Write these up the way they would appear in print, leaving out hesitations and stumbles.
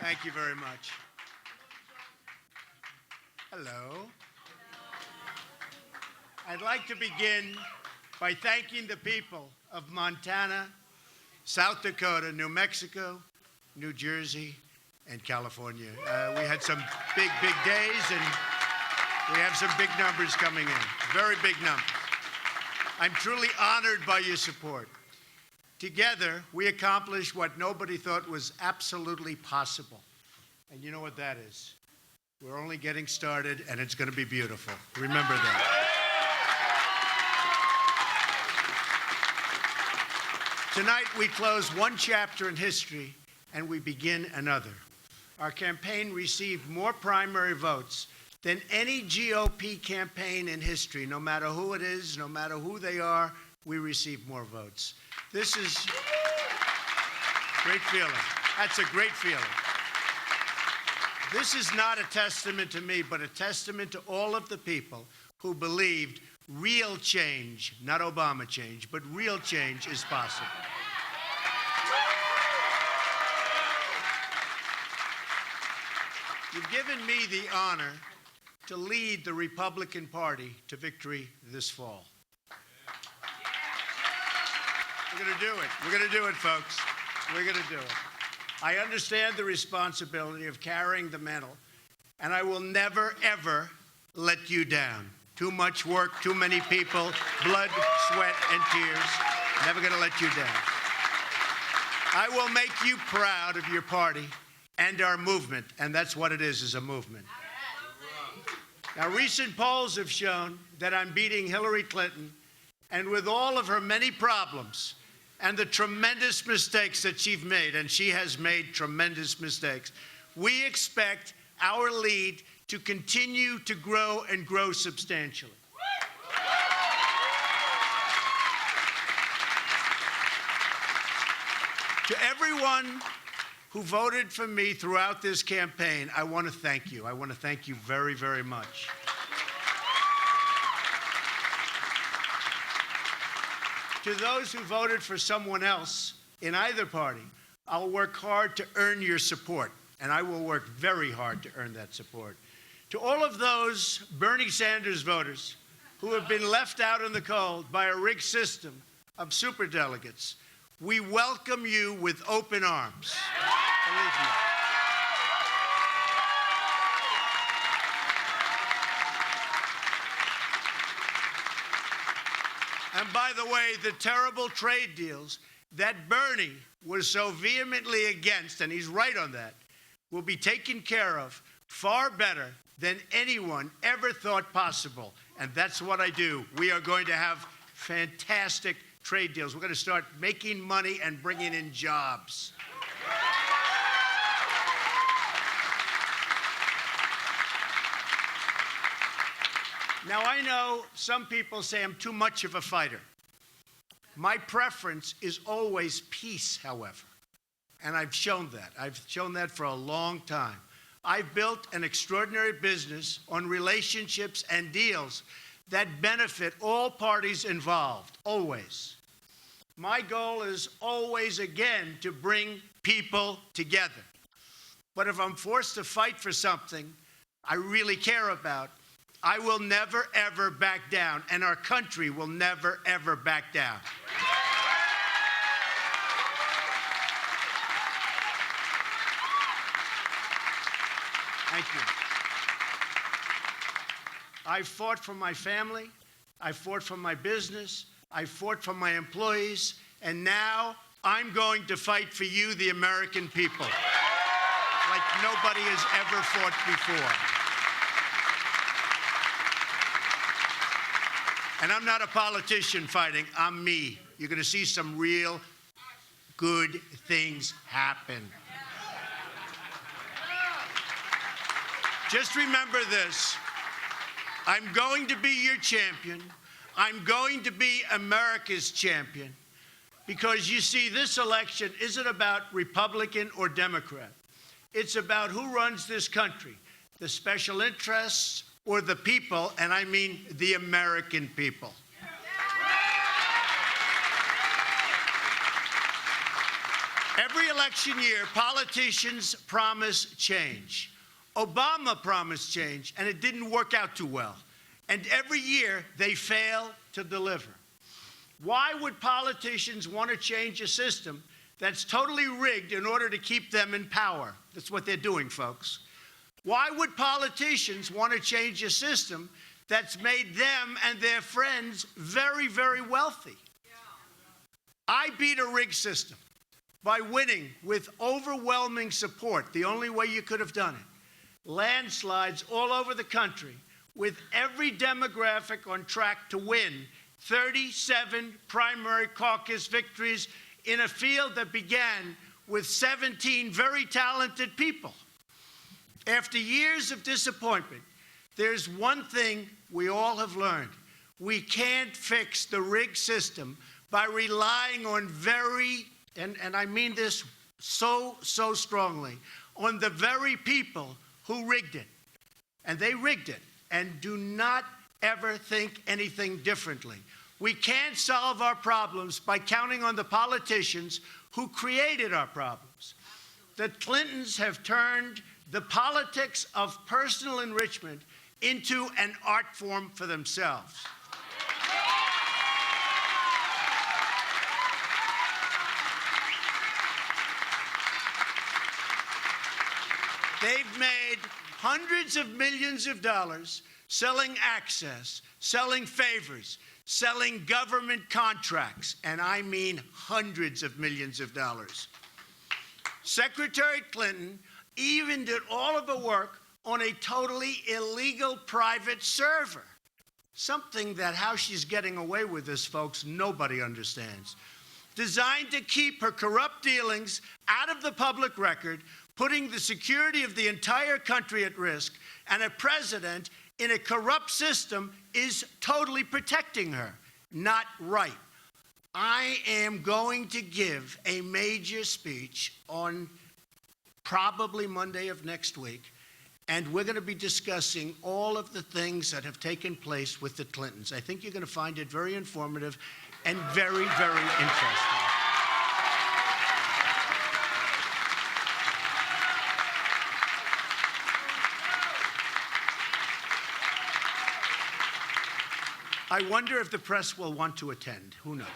Thank you very much. Hello. I'd like to begin by thanking the people of Montana, South Dakota, New Mexico, New Jersey, and California. We had some big days, and we have some big numbers coming in, very big numbers. I'm truly honored by your support. Together, we accomplished what nobody thought was absolutely possible. And you know what that is? We're only getting started, and it's going to be beautiful. Remember that. Tonight, we close one chapter in history, and we begin another. Our campaign received more primary votes than any GOP campaign in history. No matter who it is, no matter who they are, we received more votes. This is a great feeling. That's a great feeling. This is not a testament to me, but a testament to all of the people who believed real change, not Obama change, but real change is possible. You've given me the honor to lead the Republican Party to victory this fall. We're going to do it. We're going to do it, folks. We're going to do it. I understand the responsibility of carrying the mantle, and I will never, ever let you down. Too much work, too many people, blood, sweat, and tears. Never going to let you down. I will make you proud of your party and our movement, and that's what it is a movement. Now, recent polls have shown that I'm beating Hillary Clinton, and with all of her many problems and the tremendous mistakes that she's made, and she has made tremendous mistakes, we expect our lead to continue to grow and grow substantially. To everyone who voted for me throughout this campaign, I want to thank you. I want to thank you very, very much. To those who voted for someone else in either party, I'll work hard to earn your support, and I will work very hard to earn that support. To all of those Bernie Sanders voters who have been left out in the cold by a rigged system of superdelegates, we welcome you with open arms. Believe me. And by the way, the terrible trade deals that Bernie was so vehemently against, and he's right on that, will be taken care of far better than anyone ever thought possible. And that's what I do. We are going to have fantastic trade deals. We're going to start making money and bringing in jobs. Now, I know some people say I'm too much of a fighter. My preference is always peace, however, and I've shown that. I've shown that for a long time. I've built an extraordinary business on relationships and deals that benefit all parties involved, always. My goal is always, again, to bring people together. But if I'm forced to fight for something I really care about, I will never, ever back down, and our country will never, ever back down. Thank you. I fought for my family. I fought for my business. I fought for my employees. And now I'm going to fight for you, the American people, like nobody has ever fought before. And I'm not a politician fighting, I'm me. You're going to see some real good things happen. Just remember this. I'm going to be your champion. I'm going to be America's champion. Because you see, this election isn't about Republican or Democrat. It's about who runs this country, the special interests or the people, and I mean the American people. Every election year, politicians promise change. Obama promised change, and it didn't work out too well. And every year, they fail to deliver. Why would politicians want to change a system that's totally rigged in order to keep them in power? That's what they're doing, folks. Why would politicians want to change a system that's made them and their friends very, very wealthy? I beat a rigged system by winning with overwhelming support, the only way you could have done it. Landslides all over the country, with every demographic on track to win 37 primary caucus victories in a field that began with 17 very talented people. After years of disappointment, there's one thing we all have learned. We can't fix the rigged system by relying on and I mean this so strongly, on the very people who rigged it. And they rigged it, and do not ever think anything differently. We can't solve our problems by counting on the politicians who created our problems. The Clintons have turned the politics of personal enrichment into an art form for themselves. They've made hundreds of millions of dollars selling access, selling favors, selling government contracts, and I mean hundreds of millions of dollars. Secretary Clinton even did all of the work on a totally illegal private server. Something that how she's getting away with this, folks, nobody understands. Designed to keep her corrupt dealings out of the public record, putting the security of the entire country at risk, and a president in a corrupt system is totally protecting her. Not right. I am going to give a major speech on probably Monday of next week, and we're going to be discussing all of the things that have taken place with the Clintons. I think you're going to find it very informative and very, very interesting. I wonder if the press will want to attend. Who knows?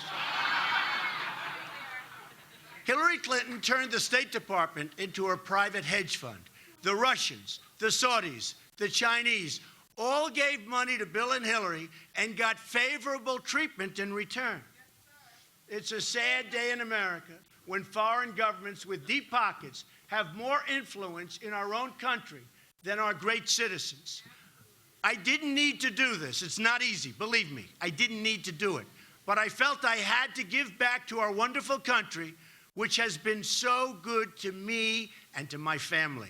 Hillary Clinton turned the State Department into a private hedge fund. The Russians, the Saudis, the Chinese all gave money to Bill and Hillary and got favorable treatment in return. It's a sad day in America when foreign governments with deep pockets have more influence in our own country than our great citizens. I didn't need to do this. It's not easy, believe me. I didn't need to do it. But I felt I had to give back to our wonderful country, which has been so good to me and to my family.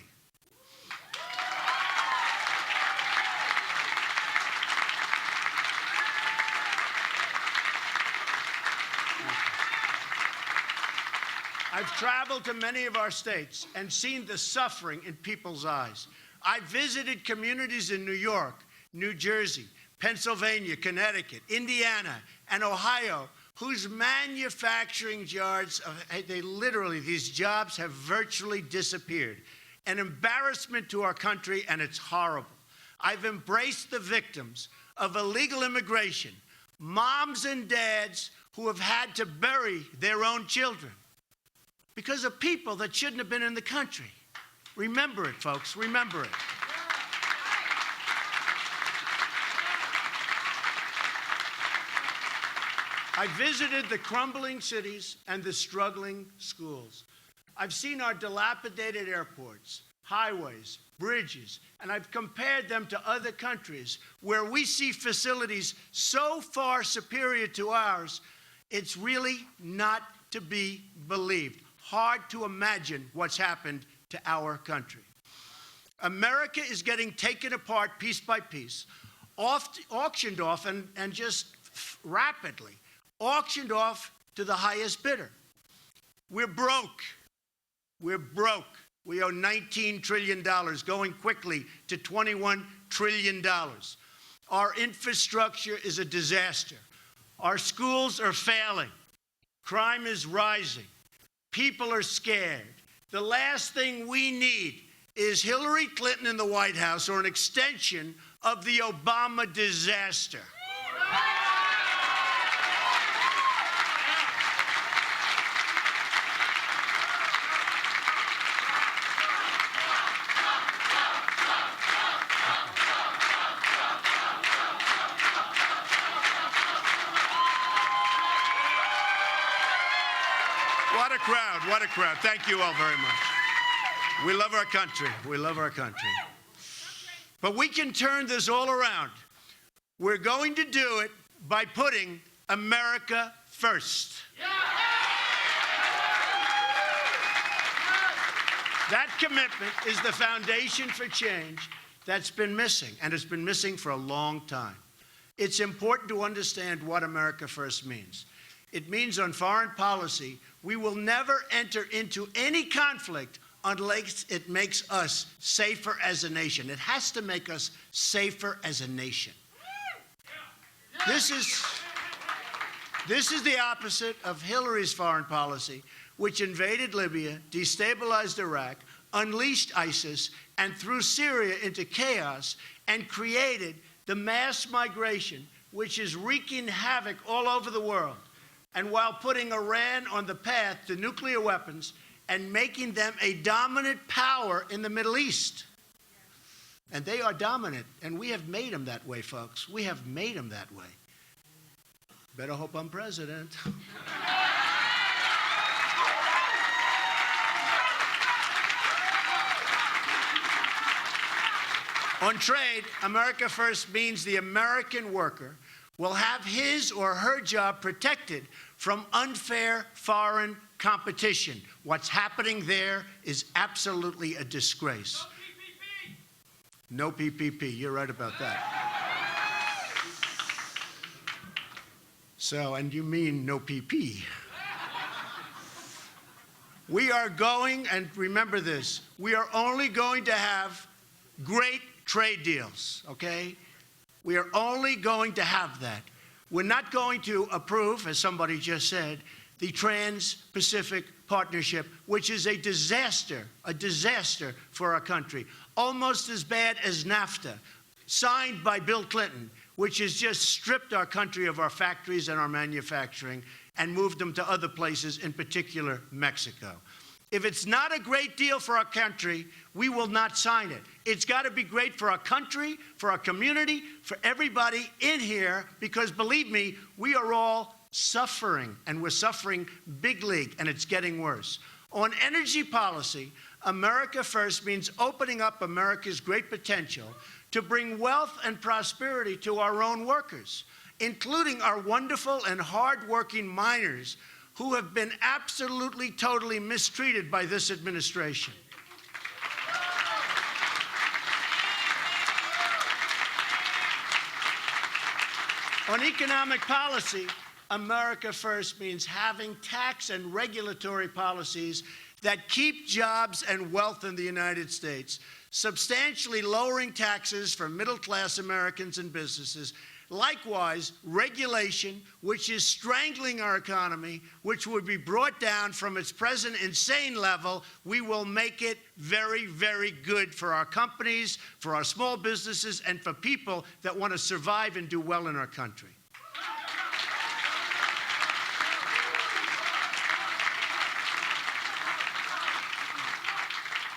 I've traveled to many of our states and seen the suffering in people's eyes. I visited communities in New York, New Jersey, Pennsylvania, Connecticut, Indiana, and Ohio, whose manufacturing yards, these jobs have virtually disappeared. An embarrassment to our country, and it's horrible. I've embraced the victims of illegal immigration, moms and dads who have had to bury their own children because of people that shouldn't have been in the country. Remember it, folks, remember it. I visited the crumbling cities and the struggling schools. I've seen our dilapidated airports, highways, bridges, and I've compared them to other countries where we see facilities so far superior to ours, it's really not to be believed. Hard to imagine what's happened to our country. America is getting taken apart piece by piece, auctioned off, and just rapidly auctioned off to the highest bidder. We're broke. We're broke. We owe $19 trillion, going quickly to $21 trillion. Our infrastructure is a disaster. Our schools are failing. Crime is rising. People are scared. The last thing we need is Hillary Clinton in the White House or an extension of the Obama disaster. What a crowd, what a crowd. Thank you all very much. We love our country. We love our country. But we can turn this all around. We're going to do it by putting America first. That commitment is the foundation for change that's been missing, and it's been missing for a long time. It's important to understand what America first means. It means on foreign policy, we will never enter into any conflict unless it makes us safer as a nation. It has to make us safer as a nation. This is the opposite of Hillary's foreign policy, which invaded Libya, destabilized Iraq, unleashed ISIS, and threw Syria into chaos, and created the mass migration, which is wreaking havoc all over the world. And while putting Iran on the path to nuclear weapons and making them a dominant power in the Middle East. And they are dominant, and we have made them that way, folks. We have made them that way. Better hope I'm president. On trade, America First means the American worker will have his or her job protected from unfair foreign competition. What's happening there is absolutely a disgrace. No PPP. You're right about that. So, and you mean no PP. We are going, and remember this, we are only going to have great trade deals, okay? We are only going to have that. We're not going to approve, as somebody just said, the Trans-Pacific Partnership, which is a disaster for our country. Almost as bad as NAFTA, signed by Bill Clinton, which has just stripped our country of our factories and our manufacturing and moved them to other places, in particular Mexico. If it's not a great deal for our country, we will not sign it. It's got to be great for our country, for our community, for everybody in here, because believe me, we are all suffering, and we're suffering big league, and it's getting worse. On energy policy, America First means opening up America's great potential to bring wealth and prosperity to our own workers, including our wonderful and hardworking miners who have been absolutely, totally mistreated by this administration. On economic policy, America First means having tax and regulatory policies that keep jobs and wealth in the United States, substantially lowering taxes for middle-class Americans and businesses. Likewise, regulation, which is strangling our economy, which would be brought down from its present insane level, we will make it very, very good for our companies, for our small businesses, and for people that want to survive and do well in our country.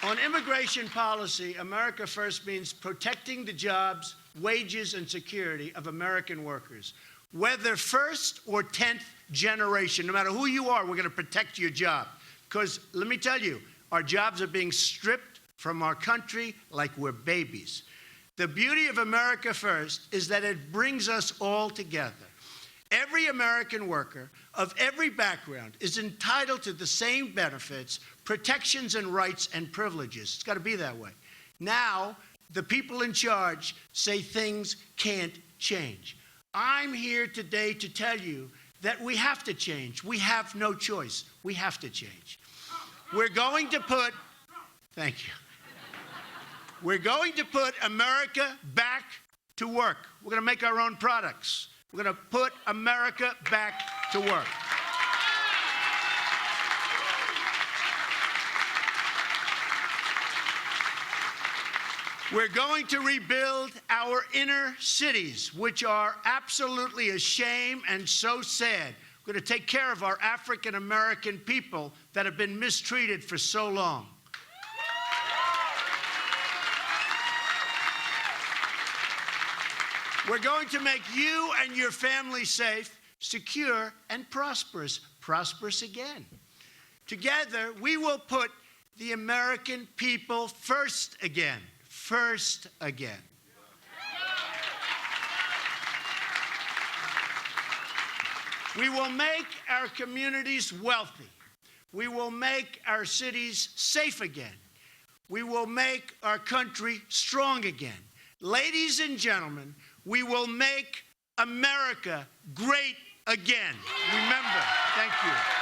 On immigration policy, America First means protecting the jobs, wages, and security of American workers. Whether first or 10th generation, no matter who you are, we're going to protect your job. Because let me tell you, our jobs are being stripped from our country like we're babies. The beauty of America First is that it brings us all together. Every American worker of every background is entitled to the same benefits, protections, and rights and privileges. It's got to be that way. Now, the people in charge say things can't change. I'm here today to tell you that we have to change. We have no choice. We have to change. We're going to put, thank you. We're going to put America back to work. We're going to make our own products. We're going to put America back to work. We're going to rebuild our inner cities, which are absolutely a shame and so sad. We're going to take care of our African American people that have been mistreated for so long. We're going to make you and your family safe, secure, and prosperous. Prosperous again. Together, we will put the American people first again. First again. We will make our communities wealthy. We will make our cities safe again. We will make our country strong again. Ladies and gentlemen, we will make America great again. Remember, thank you.